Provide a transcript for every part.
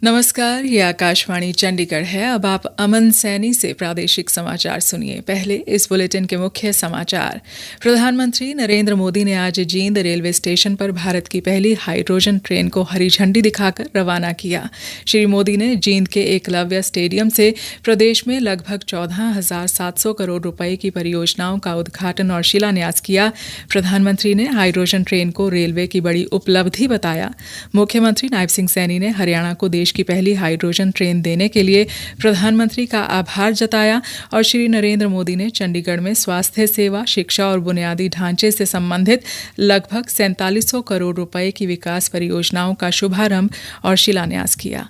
नमस्कार, ये आकाशवाणी चंडीगढ़ है। अब आप अमन सैनी से प्रादेशिक समाचार सुनिए। पहले इस बुलेटिन के मुख्य समाचार। प्रधानमंत्री नरेंद्र मोदी ने आज जींद रेलवे स्टेशन पर भारत की पहली हाइड्रोजन ट्रेन को हरी झंडी दिखाकर रवाना किया। श्री मोदी ने जींद के एकलव्य स्टेडियम से प्रदेश में लगभग 14,700 करोड़ रुपए की परियोजनाओं का उद्घाटन और शिलान्यास किया। प्रधानमंत्री ने हाइड्रोजन ट्रेन को रेलवे की बड़ी उपलब्धि बताया। मुख्यमंत्री नायब सिंह सैनी ने हरियाणा को देश की पहली हाइड्रोजन ट्रेन देने के लिए प्रधानमंत्री का आभार जताया और श्री नरेंद्र मोदी ने चंडीगढ़ में स्वास्थ्य सेवा, शिक्षा और बुनियादी ढांचे से संबंधित लगभग 4700 करोड़ रुपए की विकास परियोजनाओं का शुभारंभ और शिलान्यास किया।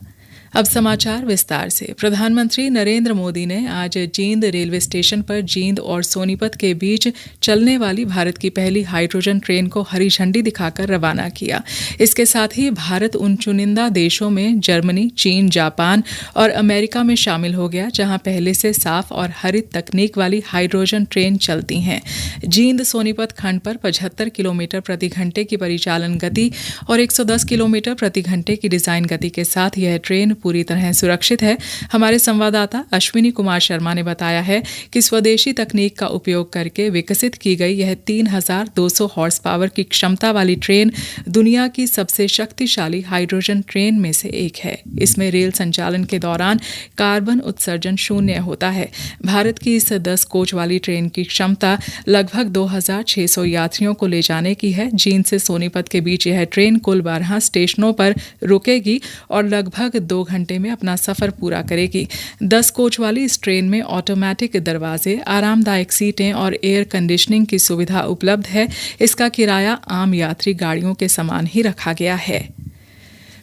अब समाचार विस्तार से। प्रधानमंत्री नरेंद्र मोदी ने आज जींद रेलवे स्टेशन पर जींद और सोनीपत के बीच चलने वाली भारत की पहली हाइड्रोजन ट्रेन को हरी झंडी दिखाकर रवाना किया। इसके साथ ही भारत उन चुनिंदा देशों में जर्मनी, चीन, जापान और अमेरिका में शामिल हो गया जहां पहले से साफ और हरित तकनीक वाली हाइड्रोजन ट्रेन चलती हैं। जींद सोनीपत खंड पर 75 किलोमीटर प्रति घंटे की परिचालन गति और 110 किलोमीटर प्रति घंटे की डिजाइन गति के साथ यह ट्रेन पूरी तरह सुरक्षित है। हमारे संवाददाता अश्विनी कुमार शर्मा ने बताया है कि स्वदेशी तकनीक का उपयोग करके विकसित की गई यह 3,200 हॉर्स पावर की क्षमता वाली ट्रेन दुनिया की सबसे शक्तिशाली हाइड्रोजन ट्रेन में से एक है। इसमें रेल संचालन के दौरान कार्बन उत्सर्जन शून्य होता है। भारत की इस 10 कोच वाली ट्रेन की क्षमता लगभग 2,600 यात्रियों को ले जाने की है। जींद से सोनीपत के बीच यह ट्रेन कुल 12 स्टेशनों पर रुकेगी और लगभग 2 घंटे में अपना सफर पूरा करेगी। 10 कोच वाली इस ट्रेन में ऑटोमेटिक दरवाजे, आरामदायक सीटें और एयर कंडीशनिंग की सुविधा उपलब्ध है। इसका किराया आम यात्री गाड़ियों के समान ही रखा गया है।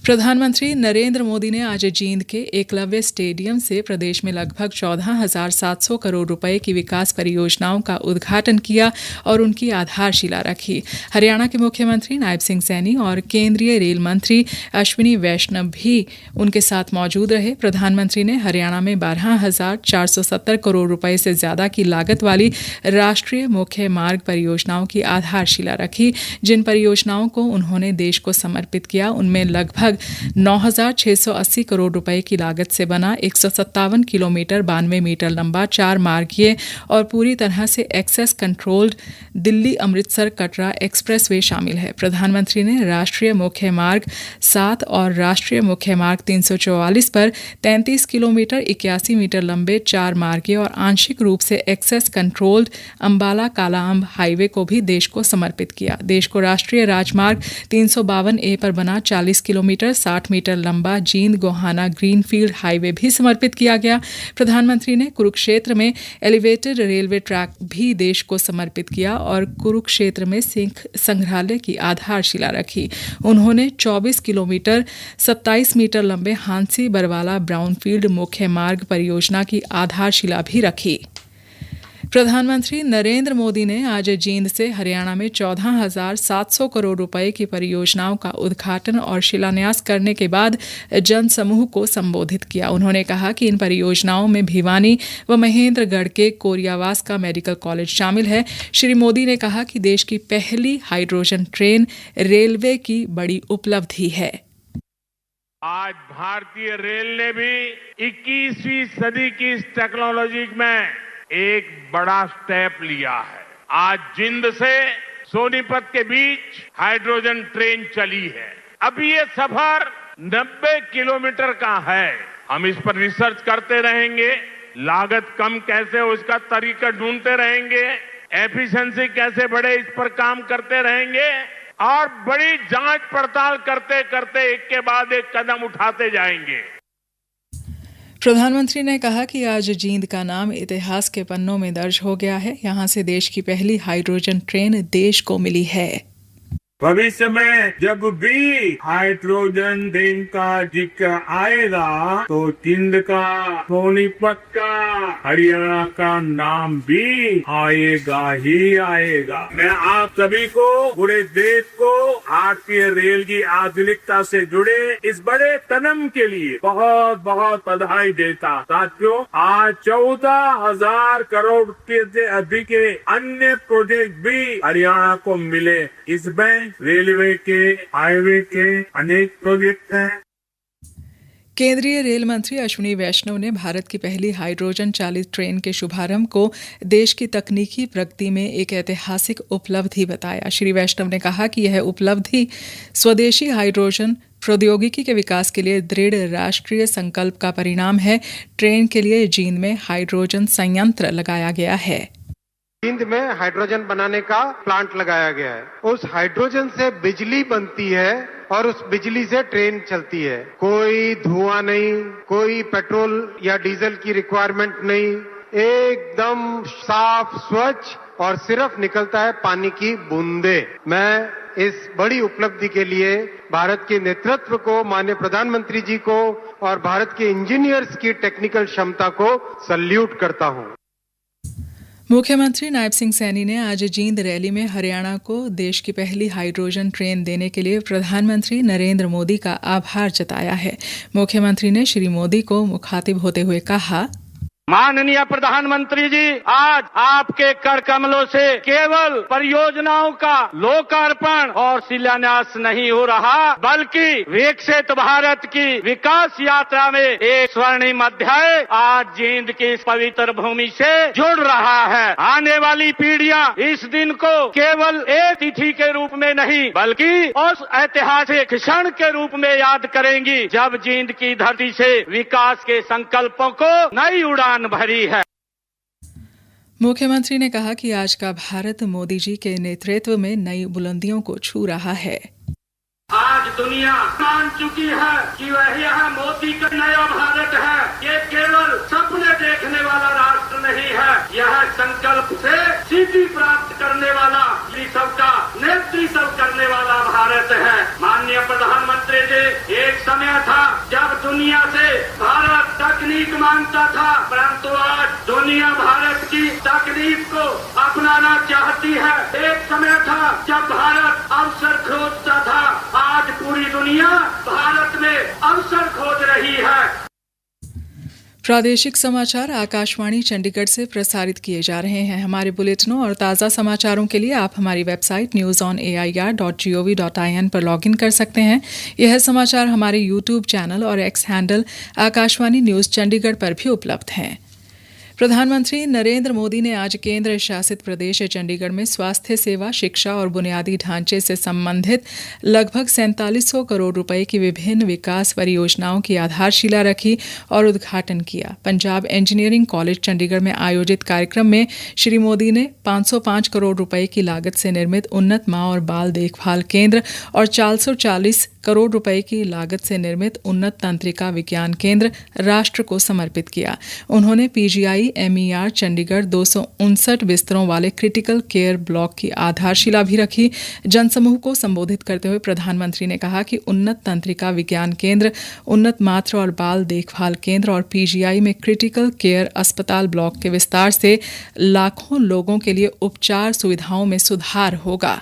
प्रधानमंत्री नरेंद्र मोदी ने आज जींद के एकलव्य स्टेडियम से प्रदेश में लगभग 14,700 करोड़ रुपए की विकास परियोजनाओं का उद्घाटन किया और उनकी आधारशिला रखी। हरियाणा के मुख्यमंत्री नायब सिंह सैनी और केंद्रीय रेल मंत्री अश्विनी वैष्णव भी उनके साथ मौजूद रहे। प्रधानमंत्री ने हरियाणा में 12,470 करोड़ रुपए से ज्यादा की लागत वाली राष्ट्रीय मुख्य मार्ग परियोजनाओं की आधारशिला रखी। जिन परियोजनाओं को उन्होंने देश को समर्पित किया उनमें लगभग 9,680 करोड़ रुपए की लागत से बना 157 किलोमीटर 92 मीटर लंबा 4 मार्गीय और पूरी तरह से access controlled Delhi Amritsar Katra expressway शामिल है। प्रधानमंत्री ने राष्ट्रीय मुख्य मार्ग 7 और राष्ट्रीय मुख्य मार्ग 344 पर 33 किलोमीटर 81 मीटर लंबे 4 मार्गीय और आंशिक रूप से access controlled Ambala Kala Amb highway को भी देश को समर्पित किया। देश को राष्ट्रीय राजमार्ग 352A पर बना 40 किलोमीटर 60 मीटर लंबा जींद गोहाना ग्रीनफील्ड हाईवे भी समर्पित किया गया। प्रधानमंत्री ने कुरुक्षेत्र में एलिवेटेड रेलवे ट्रैक भी देश को समर्पित किया और कुरुक्षेत्र में सिख संग्रहालय की आधारशिला रखी। उन्होंने 24 किलोमीटर 27 मीटर लंबे हांसी बरवाला ब्राउनफील्ड मुख्य मार्ग परियोजना की आधारशिला भी रखी। प्रधानमंत्री नरेंद्र मोदी ने आज जींद से हरियाणा में 14,700 करोड़ रुपए की परियोजनाओं का उद्घाटन और शिलान्यास करने के बाद जनसमूह को संबोधित किया। उन्होंने कहा कि इन परियोजनाओं में भिवानी व महेंद्रगढ़ के कोरियावास का मेडिकल कॉलेज शामिल है। श्री मोदी ने कहा कि देश की पहली हाइड्रोजन ट्रेन रेलवे की बड़ी उपलब्धि है। आज भारतीय रेल ने भी 21वीं सदी की इस टेक्नोलॉजी में एक बड़ा स्टेप लिया है। आज जिंद से सोनीपत के बीच हाइड्रोजन ट्रेन चली है। अभी ये सफर 90 किलोमीटर का है। हम इस पर रिसर्च करते रहेंगे, लागत कम कैसे हो इसका तरीका ढूंढते रहेंगे, एफिशिएंसी कैसे बढ़े इस पर काम करते रहेंगे और बड़ी जांच पड़ताल करते करते एक के बाद एक कदम उठाते जाएंगे। प्रधानमंत्री ने कहा कि आज जींद का नाम इतिहास के पन्नों में दर्ज हो गया है। यहां से देश की पहली हाइड्रोजन ट्रेन देश को मिली है। भविष्य में जब भी हाइड्रोजन ट्रेन का जिक्र आएगा तो जींद का, सोनीपत का, हरियाणा का नाम भी आएगा ही आएगा। मैं आप सभी को, पूरे देश को भारतीय रेल की आधुनिकता से जुड़े इस बड़े कदम के लिए बहुत बहुत बधाई देता। साथियों, आज 14,000 करोड़ से अधिक के अन्य प्रोजेक्ट भी हरियाणा को मिले। इसमें रेलवे के, हाईवे के अनेक प्रोजेक्ट हैं। केंद्रीय रेल मंत्री अश्विनी वैष्णव ने भारत की पहली हाइड्रोजन चालित ट्रेन के शुभारंभ को देश की तकनीकी प्रगति में एक ऐतिहासिक उपलब्धि बताया। श्री वैष्णव ने कहा कि यह उपलब्धि स्वदेशी हाइड्रोजन प्रौद्योगिकी के विकास के लिए दृढ़ राष्ट्रीय संकल्प का परिणाम है। ट्रेन के लिए जींद में हाइड्रोजन संयंत्र लगाया गया है। जींद में हाइड्रोजन बनाने का प्लांट लगाया गया है। उस हाइड्रोजन से बिजली बनती है और उस बिजली से ट्रेन चलती है। कोई धुआं नहीं, कोई पेट्रोल या डीजल की रिक्वायरमेंट नहीं, एकदम साफ स्वच्छ और सिर्फ निकलता है पानी की बूंदे। मैं इस बड़ी उपलब्धि के लिए भारत के नेतृत्व को, माननीय प्रधानमंत्री जी को और भारत के इंजीनियर्स की टेक्निकल क्षमता को सल्यूट करता हूं। मुख्यमंत्री नायब सिंह सैनी ने आज जींद रैली में हरियाणा को देश की पहली हाइड्रोजन ट्रेन देने के लिए प्रधानमंत्री नरेंद्र मोदी का आभार जताया है। मुख्यमंत्री ने श्री मोदी को मुखातिब होते हुए कहा, माननीय प्रधानमंत्री जी, आज आपके कर कमलों से केवल परियोजनाओं का लोकार्पण और शिलान्यास नहीं हो रहा, बल्कि विकसित भारत की विकास यात्रा में एक स्वर्णिम अध्याय आज जींद की इस पवित्र भूमि से जुड़ रहा है। आने वाली पीढ़ियां इस दिन को केवल एक तिथि के रूप में नहीं, बल्कि उस ऐतिहासिक क्षण के रूप में याद करेंगी जब जींद की धरती से विकास के संकल्पों को नई उड़ान भरी है। मुख्यमंत्री ने कहा कि आज का भारत मोदी जी के नेतृत्व में नई बुलंदियों को छू रहा है। आज दुनिया मान चुकी है कि वह यह मोदी का नया भारत है। ये केवल सपने देखने वाला राष्ट्र नहीं है, यह संकल्प से सिद्धि प्राप्त करने वाला, सबका नेतृत्व करने वाला भारत है। माननीय प्रधानमंत्री जी, एक समय था जब दुनिया से भारत तकनीक मांगता था, परंतु आज दुनिया भारत की तकनीक को अपनाना चाहती है। एक समय था जब भारत अवसर खोजता था, आज पूरी दुनिया भारत में अवसर खोज रही है। प्रादेशिक समाचार आकाशवाणी चंडीगढ़ से प्रसारित किए जा रहे हैं। हमारे बुलेटिनों और ताज़ा समाचारों के लिए आप हमारी वेबसाइट newsonair.gov.in पर लॉगिन कर सकते हैं। यह समाचार हमारे यूट्यूब चैनल और x handle Akashvani news Chandigarh पर भी उपलब्ध हैं। प्रधानमंत्री नरेंद्र मोदी ने आज केंद्र शासित प्रदेश चंडीगढ़ में स्वास्थ्य सेवा, शिक्षा और बुनियादी ढांचे से संबंधित लगभग 4700 करोड़ रुपए की विभिन्न विकास परियोजनाओं की आधारशिला रखी और उद्घाटन किया। पंजाब इंजीनियरिंग कॉलेज चंडीगढ़ में आयोजित कार्यक्रम में श्री मोदी ने 505 करोड़ रुपए की लागत से निर्मित उन्नत मां और बाल देखभाल केंद्र और 440 करोड़ रुपए की लागत से निर्मित उन्नत तंत्रिका विज्ञान केंद्र राष्ट्र को समर्पित किया। उन्होंने PGI-MER चंडीगढ़ 259 बिस्तरों वाले क्रिटिकल केयर ब्लॉक की आधारशिला भी रखी। जनसमूह को संबोधित करते हुए प्रधानमंत्री ने कहा कि उन्नत तंत्रिका विज्ञान केंद्र, उन्नत मातृ और बाल देखभाल केंद्र और PGI में क्रिटिकल केयर अस्पताल ब्लॉक के विस्तार से लाखों लोगों के लिए उपचार सुविधाओं में सुधार होगा।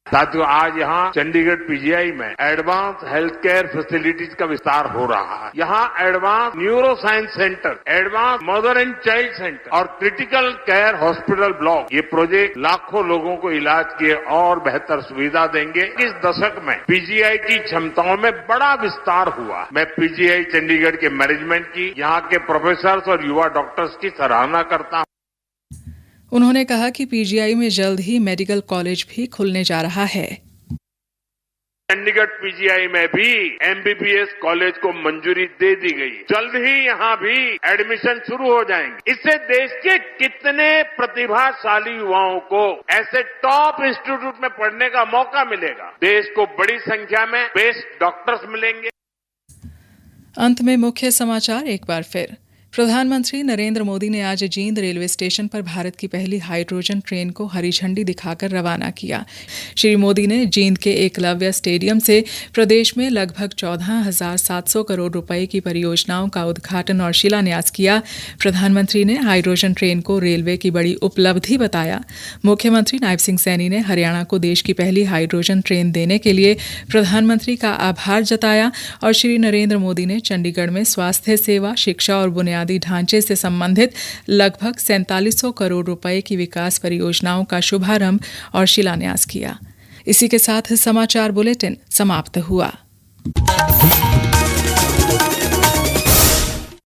साथियों, आज यहाँ चंडीगढ़ PGI में एडवांस हेल्थ केयर फैसिलिटीज का विस्तार हो रहा है। यहाँ advance neuro science centre, advance mother and child centre और क्रिटिकल केयर हॉस्पिटल ब्लॉक, ये प्रोजेक्ट लाखों लोगों को इलाज की और बेहतर सुविधा देंगे। इस दशक में PGI की क्षमताओं में बड़ा विस्तार हुआ। मैं PGI चंडीगढ़ के मैनेजमेंट की, यहाँ के प्रोफेसर्स और युवा डॉक्टर्स की सराहना करता हूँ। उन्होंने कहा कि PGI में जल्द ही मेडिकल कॉलेज भी खुलने जा रहा है। चंडीगढ़ PGI में भी MBBS कॉलेज को मंजूरी दे दी गई। जल्द ही यहाँ भी एडमिशन शुरू हो जाएंगे। इससे देश के कितने प्रतिभाशाली युवाओं को ऐसे टॉप इंस्टीट्यूट में पढ़ने का मौका मिलेगा। देश को बड़ी संख्या में बेस्ट डॉक्टर्स मिलेंगे। अंत में मुख्य समाचार एक बार फिर। प्रधानमंत्री नरेंद्र मोदी ने आज जींद रेलवे स्टेशन पर भारत की पहली हाइड्रोजन ट्रेन को हरी झंडी दिखाकर रवाना किया। श्री मोदी ने जींद के एकलव्य स्टेडियम से प्रदेश में लगभग 14,700 करोड़ रुपए की परियोजनाओं का उद्घाटन और शिलान्यास किया। प्रधानमंत्री ने हाइड्रोजन ट्रेन को रेलवे की बड़ी उपलब्धि बताया। मुख्यमंत्री नायब सिंह सैनी ने हरियाणा को देश की पहली हाइड्रोजन ट्रेन देने के लिए प्रधानमंत्री का आभार जताया और श्री नरेंद्र मोदी ने चंडीगढ़ में स्वास्थ्य सेवा, शिक्षा और बुनियादी ढांचे से संबंधित लगभग 4700 करोड़ रुपए की विकास परियोजनाओं का शुभारंभ और शिलान्यास किया। इसी के साथ समाचार बुलेटिन समाप्त हुआ।